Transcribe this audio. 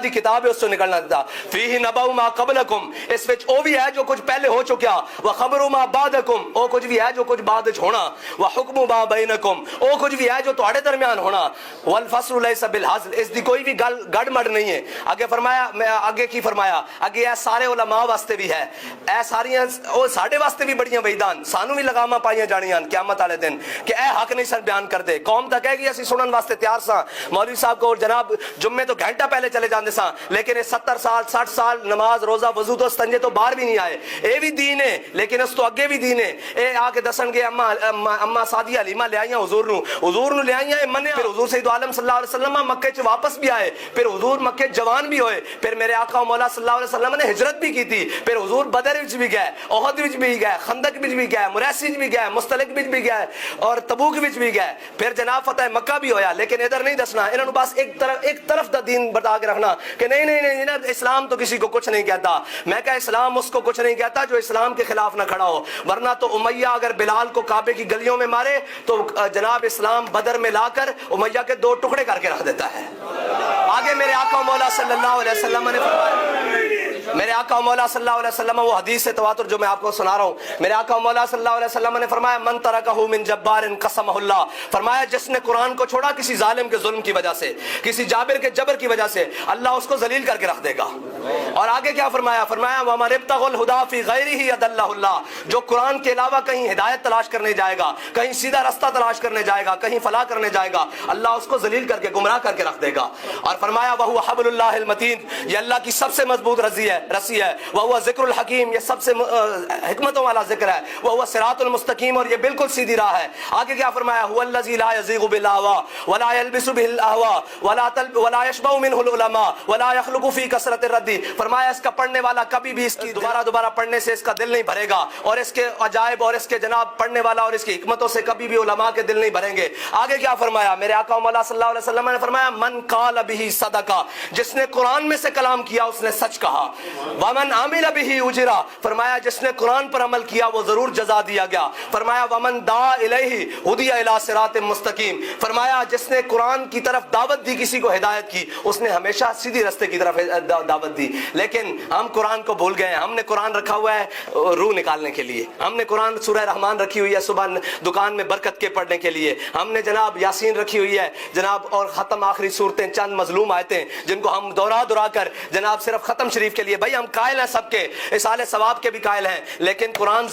دی کتاب ہے اس سے نکلنا تھا فیہ نبأ ما قبلکم اس وچ او بھی ہے جو کچھ پہلے ہو چکیا وخبر ما بعدکم او کچھ بھی ہے جو کچھ بعد وچ ہونا وحکم ما بینکم او کچھ بھی ہے جو تہاڈے درمیان ہونا والفصل لیس بالحزل اس دی کوئی بھی گل گڑ مڑ نہیں ہے. آگے فرمایا آگے کی فرمایا اگے اے سارے علماء واسطے بھی ہے اے ساریاں او ساڈے واسطے بھی بڑیاں وعیدان سانو بھی لگاماں پائیاں جانیاں قیامت والے دن کہ اے حق نہیں سر بیان کر دے قوم تک ہے کہ اسی سنن واسطے تیار ساں مولوی صاحب کو جناب جمعے تو گھنٹہ پہلے چلے جاندے ساں لیکن 70 سال 60 سال نماز روزہ وضو تو استنجے تو باہر بھی نہیں آئے اے بھی دین ہے لیکن اس تو اگے بھی دین ہے. اے آ کے دسن گے اما سعدیہ حلیمہ لے آئیاں حضور نو لے آئیاں منیا پھر حضور سید عالم صلی اللہ علیہ وسلم مکے چ واپس بھی آئے پھر حضور مکے جوان بھی ہوئے پھر میرے آقا و مولا صلی اللہ علیہ وسلم نے ہجرت بھی کی تھی پھر حضور بدر وچ بھی گئے احد وچ بھی گئے خندق وچ بھی گئے مریسی وچ بھی گئے مستلق وچ بھی گئے اور تبوک وچ بھی گئے پھر جناب فتح مکہ بھی ہویا لیکن ادھر نہیں دسنا انہوں نے بس ایک طرف دا دین بتا کے رکھنا کہ نہیں اسلام تو کسی کو کچھ نہیں کہتا. میں کہا اسلام اس کو کچھ نہیں کہتا جو اسلام کے خلاف نہ کھڑا ہو ورنہ تو امیہ اگر بلال کو کعبے کی گلیوں میں مارے تو جناب اسلام بدر میں لا کر امیہ کے 2 ٹکڑے کر کے رکھ دیتا ہے. آگے میرے آقا و مولا صلی اللہ علیہ وسلم نے فرمایا میرے آقا و مولا صلی اللہ علیہ وسلم وہ حدیث سے تواتر جو میں آپ کو سنا رہا ہوں میرے آقا و مولا صلی اللہ علیہ وسلم نے فرمایا من ترکہ من جبار قسمہ اللہ فرمایا جس نے قرآن کو چھوڑا کسی ظالم کے ظلم کی وجہ سے کسی جابر کے جبر کی وجہ سے اللہ اس کو ذلیل کر کے رکھ دے گا. اور آگے کیا فرمایا وَمَنِ ابْتَغَى الْهُدَى فِي غَيْرِهِ أَضَلَّهُ اللَّهُ جو قرآن کے علاوہ کہیں ہدایت تلاش کرنے جائے گا کہیں سیدھا رستہ تلاش کرنے جائے گا کہیں فلاح کرنے جائے گا اللہ اس کو ذلیل کر کے گمراہ کر کے رکھ دے گا. اور فرمایا وَهُوَ حَبْلُ اللَّهِ الْمَتِينُ یہ اللہ کی سب سے مضبوط رسی ہے وَهُوَ ذِكْرُ الْحَكِيمُ یہ سب سے حکمتوں والا ذکر ہے وَهُوَ صِرَاطُ الْمُسْتَقِيمُ اور یہ بالکل سیدھی راہ ہے. آگے کیا فرمایا هُوَ الَّذِي لَا يَزِيغُ بِالْأَهْوَاءِ وَلَا يَلْبِسُ بِهِ الْأَهْوَاءِ وَلَا يَشْبَعُ مِنْهُ الْعُلَمَاءُ وَلَا يَخْلُقُ فِي كَثْرَةِ الرَّدِّ فرمایا اس کا پڑھنے والا کبھی بھی اس کی دوبارہ پڑھنے سے اس کا دل نہیں بھرے گا اور اس کے عجائب اور اس کے جناب پڑھنے والا اور اس کی حکمتوں سے کبھی بھی علماء کے دل نہیں بھریں گے. آگے کیا فرمایا میرے آقا و مولا صلی اللہ علیہ وسلم نے فرمایا من قال به صدقہ جس نے قرآن میں سے کلام کیا اس نے سچ کہا ومن عمل به اجرا فرمایا جس نے قرآن پر عمل کیا وہ ضرور جزا دیا گیا. فرمایا ومن دعا الیہ ہدی الی صراط مستقیم فرمایا جس نے قرآن کی طرف دعوت دی کسی کو ہدایت کی اس نے ہمیشہ سیدھی راستے کی طرف دعوت دی. لیکن ہم قرآن کو بھول گئے ہم نے قرآن رکھا ہوا ہے روح نکالنے کے لیے ہم نے قرآن سورہ رحمان رکھی ہوئی ہے صبح دکان میں برکت کے پڑھنے کے لیے ہم نے جناب یاسین رکھی ہوئی ہے جناب اور ختم آخری صورتیں چند مظلوم آیتیں جن کو ہم دورا کر جناب صرف ختم شریف کے لیے بھائی ہم قائل ہیں سب کے اصالِ ثواب کے بھی قائل ہیں لیکن قرآن